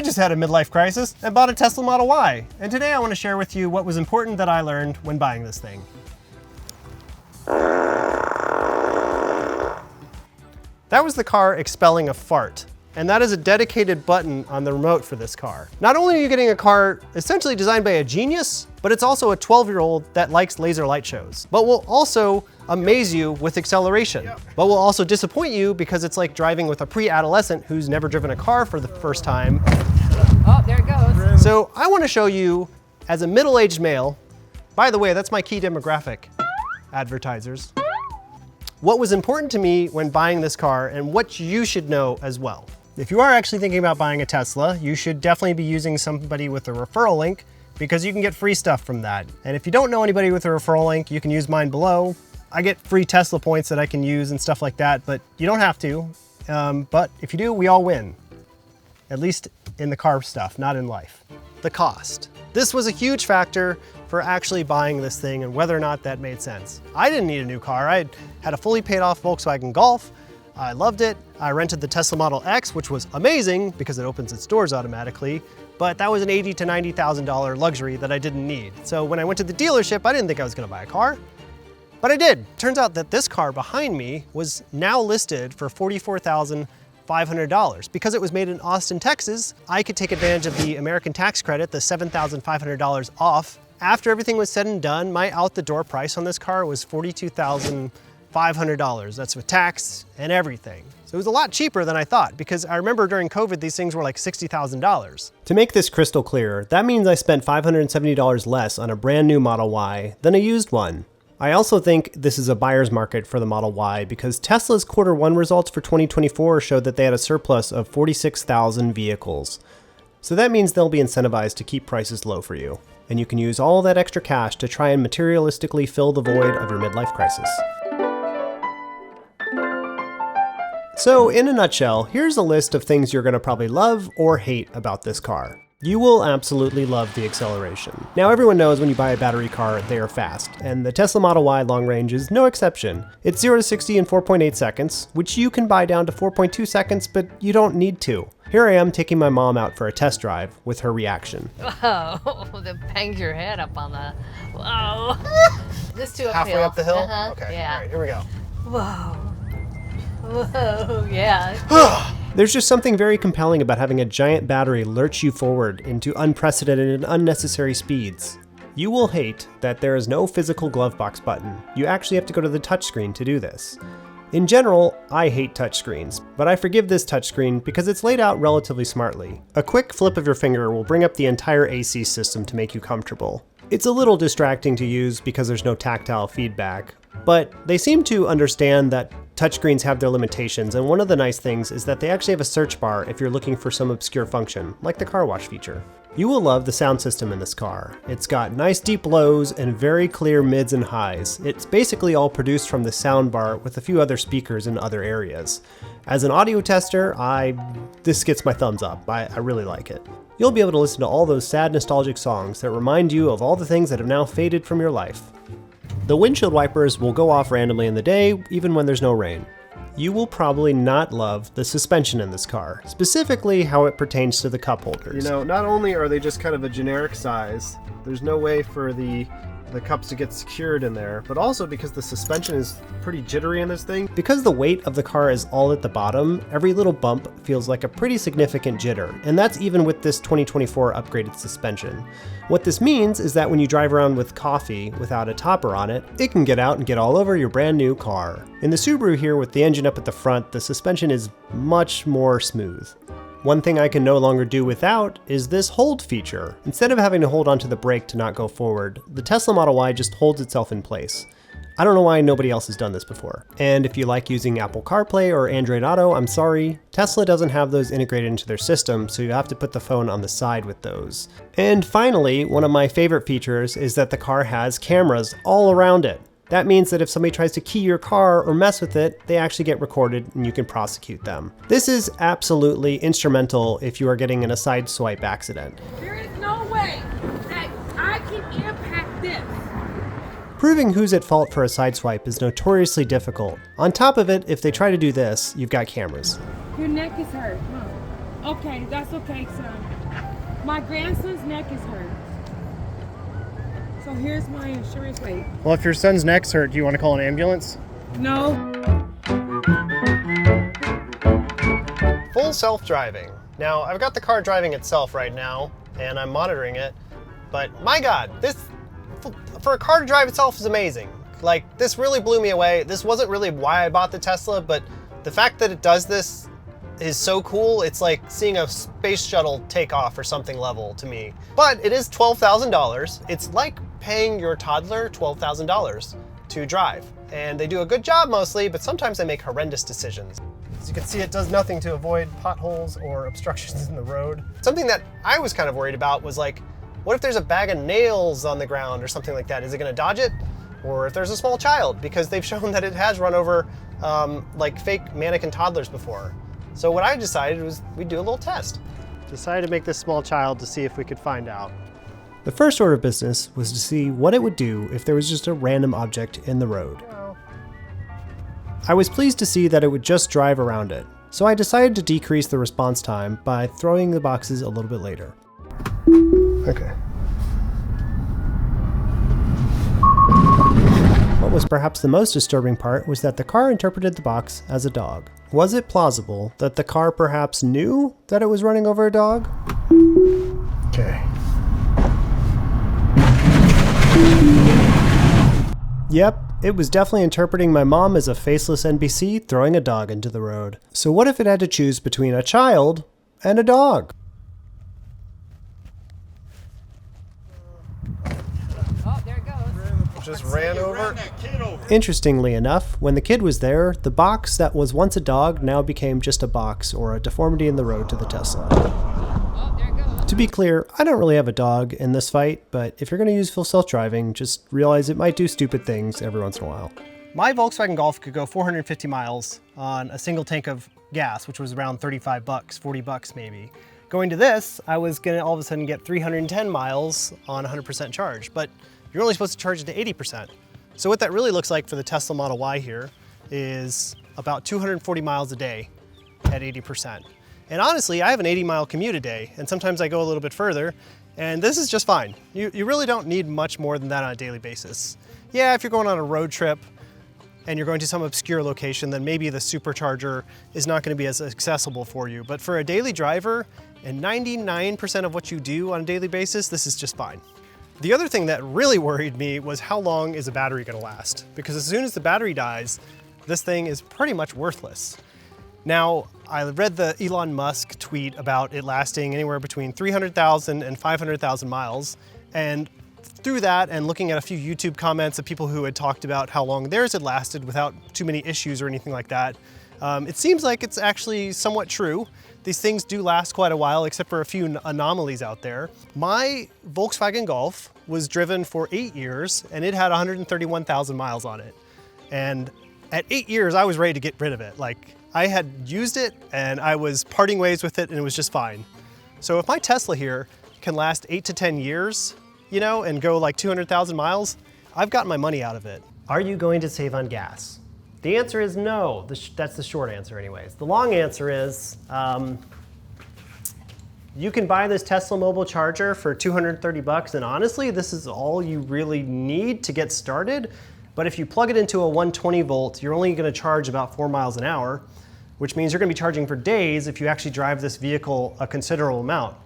I just had a midlife crisis and bought a Tesla Model Y, and today I want to share with you what was important that I learned when buying this thing. That was the car expelling a fart, and that is a dedicated button on the remote for this car. Not only are you getting a car essentially designed by a genius, but it's also a 12-year-old that likes laser light shows, but will also amaze you with acceleration, but will also disappoint you because it's like driving with a pre-adolescent who's never driven a car for the first time. Oh, there it goes. So I want to show you, as a middle-aged male, by the way, that's my key demographic, advertisers, what was important to me when buying this car and what you should know as well. If you are actually thinking about buying a Tesla, you should definitely be using somebody with a referral link because you can get free stuff from that. And if you don't know anybody with a referral link, you can use mine below. I get free Tesla points that I can use and stuff like that, but you don't have to. But if you do, we all win. At least in the car stuff, not in life. The cost. This was a huge factor for actually buying this thing and whether or not that made sense. I didn't need a new car. I had a fully paid off Volkswagen Golf. I loved it. I rented the Tesla Model X, which was amazing because it opens its doors automatically, but that was an $80,000 to $90,000 luxury that I didn't need. So when I went to the dealership, I didn't think I was gonna buy a car, but I did. Turns out that this car behind me was now listed for $44,500. Because it was made in Austin, Texas, I could take advantage of the American tax credit, the $7,500 off. After everything was said and done, my out-the-door price on this car was $42,500. That's with tax and everything. So it was a lot cheaper than I thought, because I remember during COVID, these things were like $60,000. To make this crystal clear, that means I spent $570 less on a brand new Model Y than a used one. I also think this is a buyer's market for the Model Y because Tesla's Q1 results for 2024 showed that they had a surplus of 46,000 vehicles. So that means they'll be incentivized to keep prices low for you, and you can use all that extra cash to try and materialistically fill the void of your midlife crisis. So in a nutshell, here's a list of things you're gonna probably love or hate about this car. You will absolutely love the acceleration. Now everyone knows when you buy a battery car, they are fast, and the Tesla Model Y long range is no exception. It's 0 to 60 in 4.8 seconds, which you can buy down to 4.2 seconds, but you don't need to. Here I am taking my mom out for a test drive with her reaction. Whoa, that bangs your head up on the, whoa. This too uphill. Halfway up the hill? Uh-huh. Okay, Yeah. all right, here we go. Whoa. Whoa, yeah. There's just something very compelling about having a giant battery lurch you forward into unprecedented and unnecessary speeds. You will hate that there is no physical glove box button. You actually have to go to the touchscreen to do this. In general, I hate touchscreens, but I forgive this touchscreen because it's laid out relatively smartly. A quick flip of your finger will bring up the entire AC system to make you comfortable. It's a little distracting to use because there's no tactile feedback, but they seem to understand that touchscreens have their limitations, and one of the nice things is that they actually have a search bar if you're looking for some obscure function, like the car wash feature. You will love the sound system in this car. It's got nice deep lows and very clear mids and highs. It's basically all produced from the sound bar with a few other speakers in other areas. As an audio tester, this gets my thumbs up. I really like it. You'll be able to listen to all those sad nostalgic songs that remind you of all the things that have now faded from your life. The windshield wipers will go off randomly in the day, even when there's no rain. You will probably not love the suspension in this car, specifically how it pertains to the cup holders. You know, not only are they just kind of a generic size, there's no way for the cups to get secured in there, but also because the suspension is pretty jittery in this thing. Because the weight of the car is all at the bottom, every little bump feels like a pretty significant jitter, and that's even with this 2024 upgraded suspension. What this means is that when you drive around with coffee without a topper on it, it can get out and get all over your brand new car. In the Subaru here with the engine up at the front, the suspension is much more smooth. One thing I can no longer do without is this hold feature. Instead of having to hold onto the brake to not go forward, the Tesla Model Y just holds itself in place. I don't know why nobody else has done this before. And if you like using Apple CarPlay or Android Auto, I'm sorry, Tesla doesn't have those integrated into their system, so you have to put the phone on the side with those. And finally, one of my favorite features is that the car has cameras all around it. That means that if somebody tries to key your car or mess with it, they actually get recorded and you can prosecute them. This is absolutely instrumental if you are getting in a side swipe accident. There is no way that I can impact this. Proving who's at fault for a sideswipe is notoriously difficult. On top of it, if they try to do this, you've got cameras. Your neck is hurt. Come on. Okay, that's okay, son. My grandson's neck is hurt. So here's my insurance rate. Well, if your son's neck's hurt, do you want to call an ambulance? No. Full self-driving. Now, I've got the car driving itself right now, and I'm monitoring it, but my God, this, for a car to drive itself is amazing. Like, this really blew me away. This wasn't really why I bought the Tesla, but the fact that it does this is so cool. It's like seeing a space shuttle take off or something level to me. But it is $12,000. It's like paying your toddler $12,000 to drive. And they do a good job mostly, but sometimes they make horrendous decisions. As you can see, it does nothing to avoid potholes or obstructions in the road. Something that I was kind of worried about was like, what if there's a bag of nails on the ground or something like that? Is it gonna dodge it? Or if there's a small child, because they've shown that it has run over like fake mannequin toddlers before. So what I decided was we'd do a little test. Decided to make this small child to see if we could find out. The first order of business was to see what it would do if there was just a random object in the road. I was pleased to see that it would just drive around it, so I decided to decrease the response time by throwing the boxes a little bit later. Okay. What was perhaps the most disturbing part was that the car interpreted the box as a dog. Was it plausible that the car perhaps knew that it was running over a dog? Okay. Yep, it was definitely interpreting my mom as a faceless NPC throwing a dog into the road. So what if it had to choose between a child and a dog? Oh, there it goes. Just ran over. Interestingly enough, when the kid was there, the box that was once a dog now became just a box or a deformity in the road to the Tesla. Oh, there it goes. To be clear, I don't really have a dog in this fight, but if you're going to use full self-driving, just realize it might do stupid things every once in a while. My Volkswagen Golf could go 450 miles on a single tank of gas, which was around 35 bucks, 40 bucks maybe. Going to this, I was going to all of a sudden get 310 miles on 100% charge, but you're only supposed to charge it to 80%. So what that really looks like for the Tesla Model Y here is about 240 miles a day at 80%. And honestly, I have an 80-mile commute a day, and sometimes I go a little bit further, and this is just fine. You really don't need much more than that on a daily basis. Yeah, if you're going on a road trip and you're going to some obscure location, then maybe the supercharger is not going to be as accessible for you. But for a daily driver and 99% of what you do on a daily basis, this is just fine. The other thing that really worried me was how long is a battery going to last? Because as soon as the battery dies, this thing is pretty much worthless. Now, I read the Elon Musk tweet about it lasting anywhere between 300,000 and 500,000 miles. And through that and looking at a few YouTube comments of people who had talked about how long theirs had lasted without too many issues or anything like that, it seems like it's actually somewhat true. These things do last quite a while, except for a few anomalies out there. My Volkswagen Golf was driven for 8 years and it had 131,000 miles on it. And at 8 years, I was ready to get rid of it. Like, I had used it and I was parting ways with it and it was just fine. So if my Tesla here can last 8 to 10 years, you know, and go like 200,000 miles, I've gotten my money out of it. Are you going to save on gas? The answer is no. That's the short answer anyways. The long answer is, you can buy this Tesla mobile charger for 230 bucks, and honestly, this is all you really need to get started. But if you plug it into a 120 volt, you're only gonna charge about 4 miles an hour, which means you're gonna be charging for days if you actually drive this vehicle a considerable amount.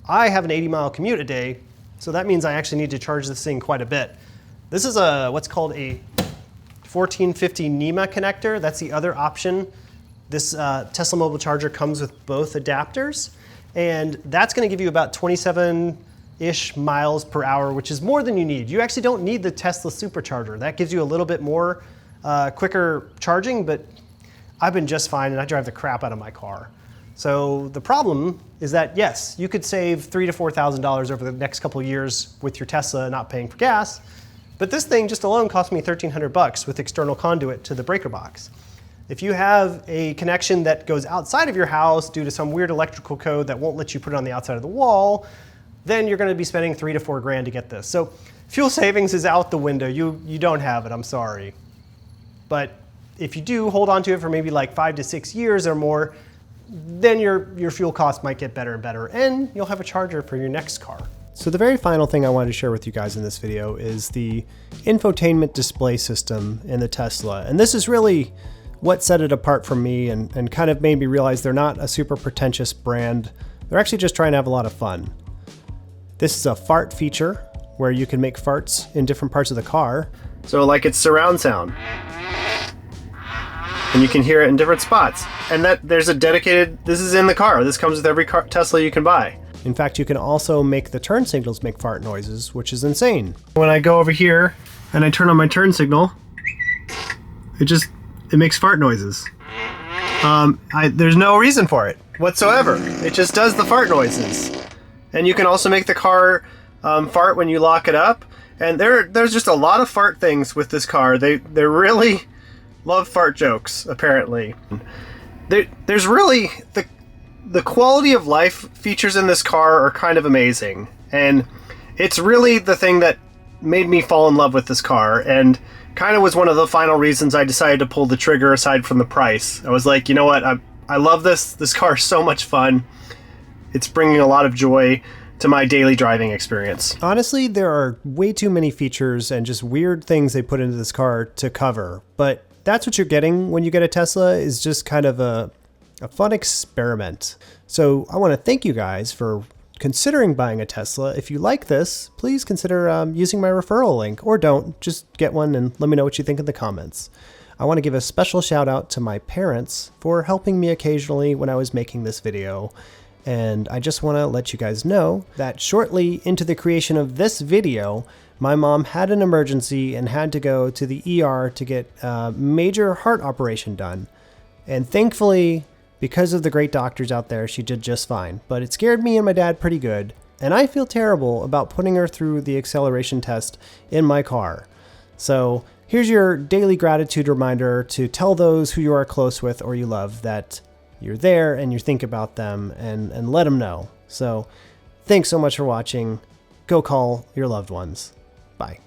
I have an 80-mile commute a day, so that means I actually need to charge this thing quite a bit. This is what's called a 1450 NEMA connector. That's the other option. This Tesla mobile charger comes with both adapters, and that's gonna give you about 27-ish miles per hour, which is more than you need. You actually don't need the Tesla supercharger. That gives you a little bit more quicker charging, but I've been just fine and I drive the crap out of my car. So the problem is that yes, you could save $3,000 to $4,000 over the next couple of years with your Tesla not paying for gas, but this thing just alone cost me 1,300 bucks with external conduit to the breaker box. If you have a connection that goes outside of your house due to some weird electrical code that won't let you put it on the outside of the wall, then you're gonna be spending $3,000 to $4,000 to get this. So fuel savings is out the window. You don't have it, I'm sorry. But if you do hold on to it for maybe like 5 to 6 years or more, then your fuel cost might get better and better, and you'll have a charger for your next car. So the very final thing I wanted to share with you guys in this video is the infotainment display system in the Tesla. And this is really what set it apart from me and kind of made me realize they're not a super pretentious brand. They're actually just trying to have a lot of fun. This is a fart feature where you can make farts in different parts of the car. So like it's surround sound. And you can hear it in different spots. And there's a dedicated, this is in the car. This comes with every Tesla you can buy. In fact, you can also make the turn signals make fart noises, which is insane. When I go over here and I turn on my turn signal, it makes fart noises. There's no reason for it whatsoever. It just does the fart noises. And you can also make the car fart when you lock it up. And there's just a lot of fart things with this car. They really love fart jokes, apparently. There's really the quality of life features in this car are kind of amazing, and it's really the thing that made me fall in love with this car, and kind of was one of the final reasons I decided to pull the trigger aside from the price. I was like, you know what, I love this car is so much fun. It's bringing a lot of joy to my daily driving experience. Honestly, there are way too many features and just weird things they put into this car to cover, but that's what you're getting when you get a Tesla, is just kind of a fun experiment. So I want to thank you guys for considering buying a Tesla. If you like this, please consider using my referral link, or don't. Just get one and let me know what you think in the comments. I want to give a special shout out to my parents for helping me occasionally when I was making this video. And I just want to let you guys know that shortly into the creation of this video, my mom had an emergency and had to go to the ER to get a major heart operation done. And thankfully, because of the great doctors out there, she did just fine. But it scared me and my dad pretty good, and I feel terrible about putting her through the acceleration test in my car. So here's your daily gratitude reminder to tell those who you are close with or you love that you're there and you think about them, and let them know. So thanks so much for watching. Go call your loved ones. Bye.